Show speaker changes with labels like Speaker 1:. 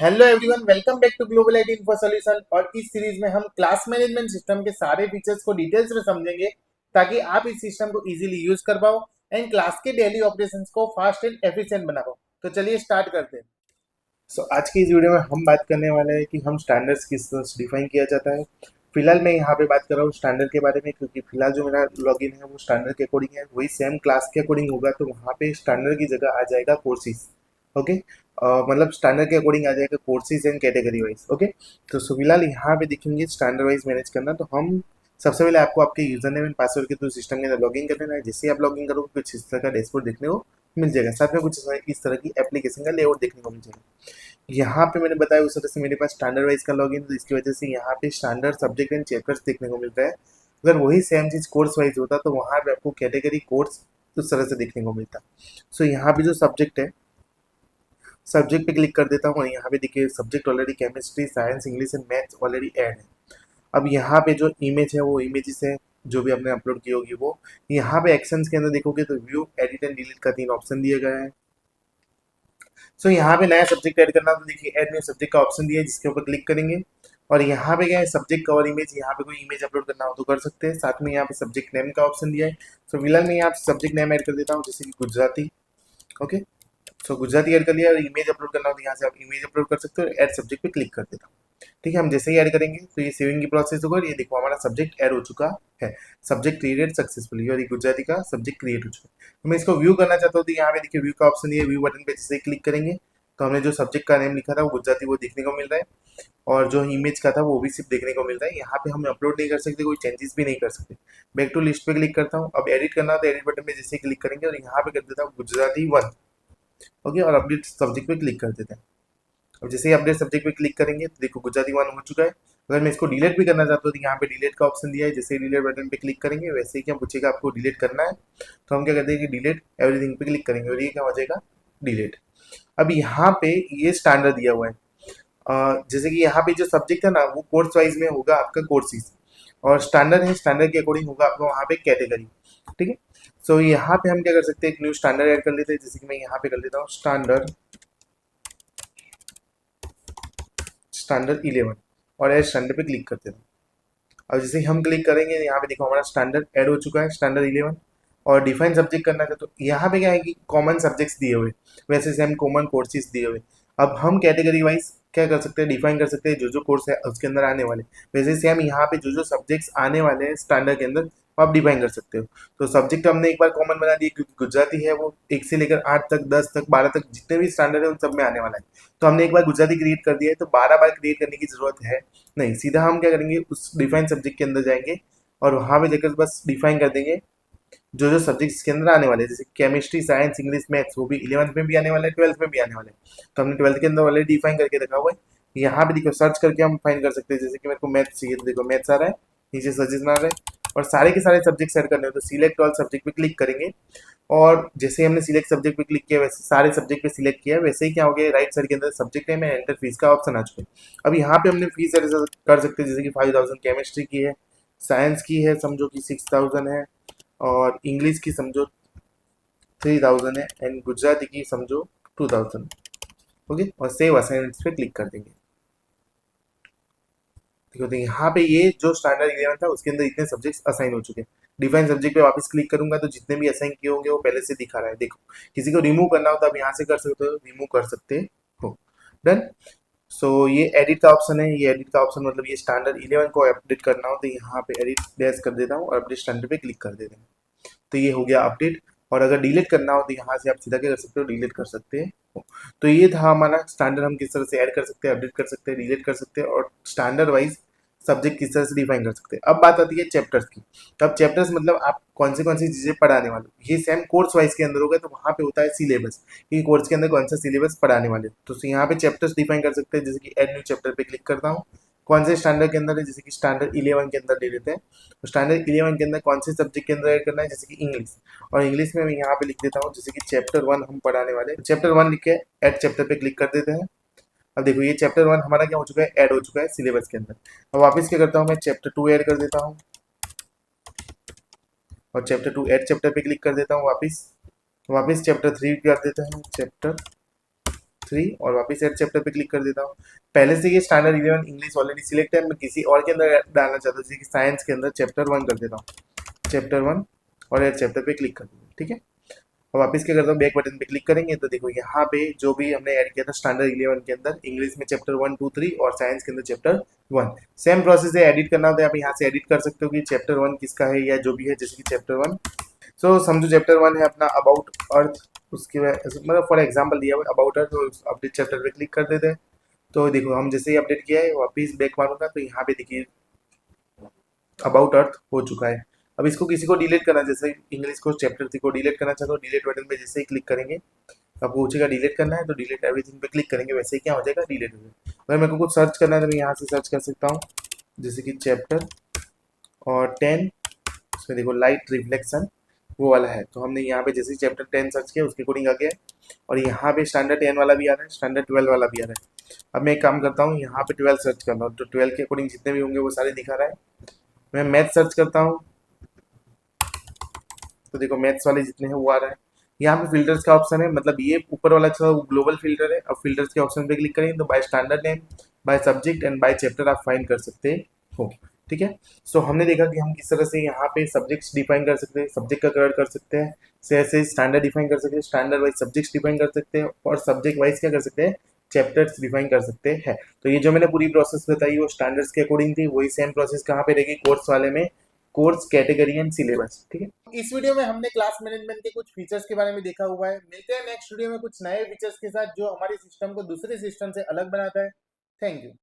Speaker 1: Hello everyone, welcome back to global IT info solution. और इस series में हम क्लास मैनेजमेंट सिस्टम के सारे फीचर्स को डिटेल्स में समझेंगे ताकि आप इस सिस्टम को इजीली यूज कर पाओ एंड क्लास के डेली ऑपरेशंस को फास्ट एंड एफिशिएंट बना पाओ। तो चलिए स्टार्ट करते हैं। आज की इस वीडियो में हम बात करने वाले हैं कि हम स्टैंडर्ड्स किस तरह से डिफाइन किया जाता है। फिलहाल मैं यहाँ पे बात कर रहा हूँ स्टैंडर्ड के बारे में, क्योंकि फिलहाल जो मेरा लॉगिन है वो स्टैंडर्ड के अकॉर्डिंग है, वही सेम क्लास के अकॉर्डिंग होगा, तो वहाँ पे स्टैंडर्ड की जगह आ जाएगा कोर्सेज। ओके, मतलब स्टैंडर्ड के अकॉर्डिंग आ जाएगा courses and category wise. Okay, तो फिलहाल यहाँ पे देखेंगे स्टैंडर्ड वाइज मैनेज करना। तो हम सबसे पहले आपको आपके यूजर नेम एंड पासवर्ड के थ्रू सिस्टम के अंदर लॉगिन कर लेना है। जैसे ही आप लॉगिन करोगे कुछ इस तरह का डैशबोर्ड देखने को मिल जाएगा, साथ में कुछ इस तरह की एप्लीकेशन का लेआउट देखने को मिल जाएगा। यहाँ पे मैंने बताया उस तरह से मेरे पास स्टैंडर्ड वाइज का लॉगिन, तो इसकी वजह से यहाँ पे स्टैंडर्ड सब्जेक्ट एंड चैप्टर्स देखने को मिलता है। अगर वही सेम चीज कोर्स वाइज होता तो वहाँ पे आपको कैटेगरी कोर्स उस तरह से देखने को मिलता। सो यहाँ पे जो सब्जेक्ट है, सब्जेक्ट पे क्लिक कर देता हूँ और यहाँ पे देखिए subject already chemistry, science, English and maths already add है। अब यहाँ पे जो इमेज है वो इमेजेस है जो भी आपने अपलोड की होगी वो। यहाँ पे एक्शंस के अंदर देखोगे तो व्यू, एडिट एंड डिलीट का 3 ऑप्शन दिया गया है। यहाँ पे नया सब्जेक्ट ऐड करना, तो देखिए ऐड न्यू सब्जेक्ट का ऑप्शन दिया है, जिसके ऊपर क्लिक करेंगे और यहाँ पे क्या है सब्जेक्ट कवर इमेज, यहाँ पे कोई इमेज अपलोड करना हो तो कर सकते हैं। साथ में यहाँ पे सब्जेक्ट नेम का ऑप्शन दिया है। फिलहाल मैं यहाँ पे सब्जेक्ट नेम ऐड कर देता हूँ, जैसे कि गुजराती। ओके, गुजराती ऐड कर लिया और इमेज अपलोड करना हो तो यहाँ से आप इमेज अपलोड कर सकते हो। ऐड सब्जेक्ट पे क्लिक कर देता हूँ। ठीक है, हम जैसे ही ऐड करेंगे तो ये सेविंग की प्रोसेस होगा और ये देखो हमारा सब्जेक्ट ऐड हो चुका है। सब्जेक्ट क्रिएटेड सक्सेसफुली, और ये गुजराती का सब्जेक्ट क्रिएट हो चुका है। तो मैं इसको व्यू करना चाहता हूँ तो यहाँ पे देखिए व्यू का ऑप्शन है। व्यू बटन पे जैसे ही क्लिक करेंगे तो हमने जो सब्जेक्ट का नेम लिखा था वो गुजराती वो देखने को मिल रहा है, और जो इमेज का था वो भी सिर्फ देखने को मिल रहा है। यहाँ पे हम अपलोड नहीं कर सकते, कोई चेंजेस भी नहीं कर सकते। बैक टू लिस्ट पे क्लिक करता हूँ। अब एडिट करना तो एडिट बटन पे जैसे ही क्लिक करेंगे और यहाँ पे कर देता हूँ गुजराती 1। ओके, और अपडेट सब्जेक्ट पे क्लिक कर देते हैं। अब जैसे ही अपडेट सब्जेक्ट पे क्लिक करेंगे तो देखो गुजराती 1 हो चुका है। अगर मैं इसको डिलीट भी करना चाहता हूँ तो यहाँ पे डिलीट का ऑप्शन दिया है। जैसे ही डिलीट बटन पे क्लिक करेंगे वैसे ही क्या पूछेगा आपको डिलीट करना है, तो हम क्या करते हैं कि डिलीट एवरीथिंग पे क्लिक करेंगे और ये क्या हो जाएगा डिलीट। अब यहाँ पे ये स्टैंडर्ड दिया हुआ है। जैसे कि यहाँ पे जो सब्जेक्ट है ना वो कोर्स वाइज में होगा आपका कोर्सेज, और स्टैंडर्ड है स्टैंडर्ड के अकॉर्डिंग होगा आपका वहाँ पे कैटेगरी। ठीक है, यहाँ पे हम क्या कर सकते हैं, एक न्यू स्टैंडर्ड ऐड कर लेते हैं। जैसे कि मैं यहाँ पे कर लेता हूँ स्टैंडर्ड, स्टैंडर्ड 11, और एड स्टैंडर्ड पे क्लिक करते हैं। अब जैसे ही हम क्लिक करेंगे यहाँ पे देखो हमारा स्टैंडर्ड ऐड हो चुका है, स्टैंडर्ड 11। और डिफाइन सब्जेक्ट करना है तो यहाँ पे क्या है कि कॉमन सब्जेक्ट्स दिए हुए, वैसे सेम कॉमन कोर्सेज दिए हुए। अब हम कैटेगरी वाइज क्या कर सकते हैं, डिफाइन कर सकते हैं जो जो कोर्स है उसके अंदर आने वाले। वैसे सेम यहाँ पे जो जो सब्जेक्ट्स आने वाले हैं स्टैंडर्ड के अंदर वो आप डिफाइन कर सकते हो। तो सब्जेक्ट हमने एक बार कॉमन बना दिए, क्योंकि गुजराती है वो 1 से लेकर 8 तक, 10 तक, 12 तक जितने भी स्टैंडर्ड है उन सब में आने वाला है। तो हमने एक बार गुजराती क्रिएट कर दिया है तो 12 बार क्रिएट करने की जरूरत है नहीं। सीधा हम क्या करेंगे उस डिफाइन सब्जेक्ट के अंदर जाएंगे और वहां पे जाकर बस डिफाइन कर देंगे जो जो सब्जेक्ट इसके अंदर आने वाले हैं। जैसे केमिस्ट्री, साइंस, इंग्लिश, मैथ्स, वो भी 11th में भी आने वाले हैं, 12th में भी आने वाले हैं। तो हमने 12th के अंदर ऑलरेडी डिफाइन करके रखा हुआ है। यहाँ पे देखो सर्च करके हम फाइंड कर सकते हैं। जैसे कि मेरे को मैथ्स चाहिए तो देखो मैथ्स आ रहा है, नीचे सजेशन आ रहा है, और सारे के सारे सब्जेक्ट सेट करने हो तो सिलेक्ट ऑल सब्जेक्ट पे क्लिक करेंगे। और जैसे हमने सिलेक्ट सब्जेक्ट पे क्लिक किया वैसे सारे सब्जेक्ट पे सिलेक्ट किया, वैसे ही क्या हो गया राइट साइड के अंदर सब्जेक्ट है में एंटर फीस का ऑप्शन आ चुका है। अब यहाँ पे हमने फीस कर सकते हैं, जैसे कि 5000 केमिस्ट्री की है, साइंस की है समझो कि 6000 है, और इंग्लिश की समझो 3000 है, एंड गुजराती की समझो 2000। ओके, और सेव असाइनमेंट्स पे क्लिक कर देंगे। ठीक है, तो यहाँ पे ये जो स्टैंडर्ड 11 था उसके अंदर इतने सब्जेक्ट्स असाइन हो चुके हैं। डिफाइन सब्जेक्ट पे वापस क्लिक करूंगा तो जितने भी असाइन किए होंगे वो पहले से दिखा रहा है। देखो किसी को रिमूव करना हो तो आप यहाँ से कर सकते हो, रिमूव कर सकते हो। डन। ये एडिट का ऑप्शन है। ये एडिट का ऑप्शन मतलब ये स्टैंडर्ड 11 को अपडेट करना हो तो यहाँ पे एडिट डैश कर देता हूँ और अपडेट स्टैंडर्ड पे क्लिक कर देते हैं। तो ये हो गया अपडेट। और अगर डिलीट करना हो तो यहाँ से आप सीधा क्या कर सकते हो, डिलीट कर सकते हो। तो ये था हमारा स्टैंडर्ड, हम किस तरह से ऐड कर सकते हैं, अपडेट कर सकते हैं, डिलीट कर सकते हैं, और स्टैंडर्ड वाइज सब्जेक्ट किस तरह से डिफाइन कर सकते हैं। अब बात आती है चैप्टर्स की। तो अब चैप्टर्स मतलब आप कौन सी चीजें पढ़ाने वाले हो, ये सेम कोर्स वाइज के अंदर होगा तो वहाँ पे होता है सिलेबस, कि कोर्स के अंदर कौन सा सिलेबस पढ़ाने वाले हो। तो यहाँ पे चैप्टर्स डिफाइन कर सकते हैं। जैसे कि एड न्यू चैप्टर पे क्लिक करता हूँ, कौन से स्टैंडर्ड के अंदर है, जैसे कि स्टैंडर्ड 11 के अंदर ले लेते हैं। तो स्टैंडर्ड 11 के अंदर कौन से सब्जेक्ट के अंदर ऐड करना है, जैसे कि इंग्लिश। और इंग्लिश में मैं यहाँ पे लिख देता हूँ जैसे कि चैप्टर 1 हम पढ़ाने वाले हैं। चैप्टर 1 लिख के ऐड चैप्टर पे क्लिक कर देते हैं। अब देखो ये चैप्टर 1 हमारा क्या हो चुका है, ऐड हो चुका है सिलेबस के अंदर। अब वापस क्या करता हूँ मैं चैप्टर 2 ऐड कर देता हूँ, और चैप्टर 2 ऐड चैप्टर पे क्लिक कर देता हूँ। वापस चैप्टर 3 कर देते हैं, चैप्टर 3 और वापस ऐड चैप्टर पे क्लिक कर देता हूँ। पहले से ये स्टैंडर्ड 11 इंग्लिश ऑलरेडी सिलेक्ट है, मैं किसी और के अंदर डालना चाहता हूँ, जैसे कि साइंस के अंदर चैप्टर 1 कर देता हूँ, चैप्टर 1 और ऐड चैप्टर पे क्लिक कर देता हूँ। ठीक है, और वापस क्या करता हूँ, बैक बटन पे क्लिक करेंगे तो देखो यहाँ पे जो भी हमने ऐड किया था स्टैंडर्ड 11 के अंदर इंग्लिश में चैप्टर 1 2 3 और साइंस के अंदर चैप्टर 1, सेम प्रोसेस है। एडिट करना होता है, आप यहाँ से एडिट कर सकते हो कि चैप्टर 1 किसका है या जो भी है, जैसे कि चैप्टर 1। सो समझो चैप्टर 1 है अपना अबाउट अर्थ, उसके मतलब फॉर एग्जाम्पल दिया हुआ अबाउट अर्थ, तो अपडेट चैप्टर पे क्लिक कर देते हैं। तो देखो हम जैसे ही अपडेट किया है वापस बैक मारूंगा तो यहाँ पे देखिए अबाउट अर्थ हो चुका है। अब इसको किसी को डिलीट करना, जैसे इंग्लिश को चैप्टर 3 को डिलीट करना चाहते हो, डिलीट बटन पे जैसे ही क्लिक करेंगे आपको पूछेगा डिलीट करना है, तो डिलीट एवरीथिंग पे क्लिक करेंगे, वैसे ही क्या हो जाएगा, डिलीट हो जाएगा। अगर मेरे को कुछ सर्च करना है तो मैं यहाँ से सर्च कर सकता हूँ, जैसे कि चैप्टर और 10, उसमें देखो लाइट रिफ्लेक्शन वो वाला है, तो हमने यहाँ पे जैसे ही चैप्टर 10 सर्च किया उसके अकॉर्डिंग आ गया है। और यहाँ पे स्टैंडर्ड 10 वाला भी आ रहा है, स्टैंडर्ड 12 वाला भी आ रहा है। अब मैं एक काम करता हूँ, यहाँ पे 12 सर्च कर रहा हूँ, तो 12 के अकॉर्डिंग जितने भी होंगे वो सारे दिखा रहा है। मैं मैथ सर्च करता हूँ तो देखो मैथ्स वाले जितने हैं वो आ रहा है। यहाँ पे फिल्टर्स का ऑप्शन है, मतलब ये ऊपर वाला अच्छा ग्लोबल फिल्टर है। अब फिल्टर्स के ऑप्शन पे क्लिक करेंगे तो by standard name, by subject and by chapter आप फाइंड कर सकते हो। ठीक है, सो हमने देखा कि हम किस तरह से यहाँ पे सब्जेक्ट्स डिफाइन कर सकते हैं, सब्जेक्ट का कलर कर सकते हैं, से ऐसे स्टैंडर्ड डिफाइन कर सकते हैं, स्टैंडर्ड वाइज सब्जेक्ट्स डिफाइन कर सकते हैं और सब्जेक्ट वाइज क्या कर सकते हैं, चैप्टर्स डिफाइन कर सकते हैं। तो ये जो मैंने पूरी प्रोसेस बताई वो स्टैंडर्ड्स के अकॉर्डिंग थी, वही सेम प्रोसेस कहाँ पे रहेगी, कोर्स वाले में, कोर्स कैटेगरी एंड सिलेबस। ठीक है, इस वीडियो में हमने क्लास मैनेजमेंट के कुछ फीचर्स के बारे में देखा हुआ है। मिलते हैं नेक्स्ट वीडियो में कुछ नए फीचर्स के साथ जो हमारे सिस्टम को दूसरे सिस्टम से अलग बनाता है। Thank you.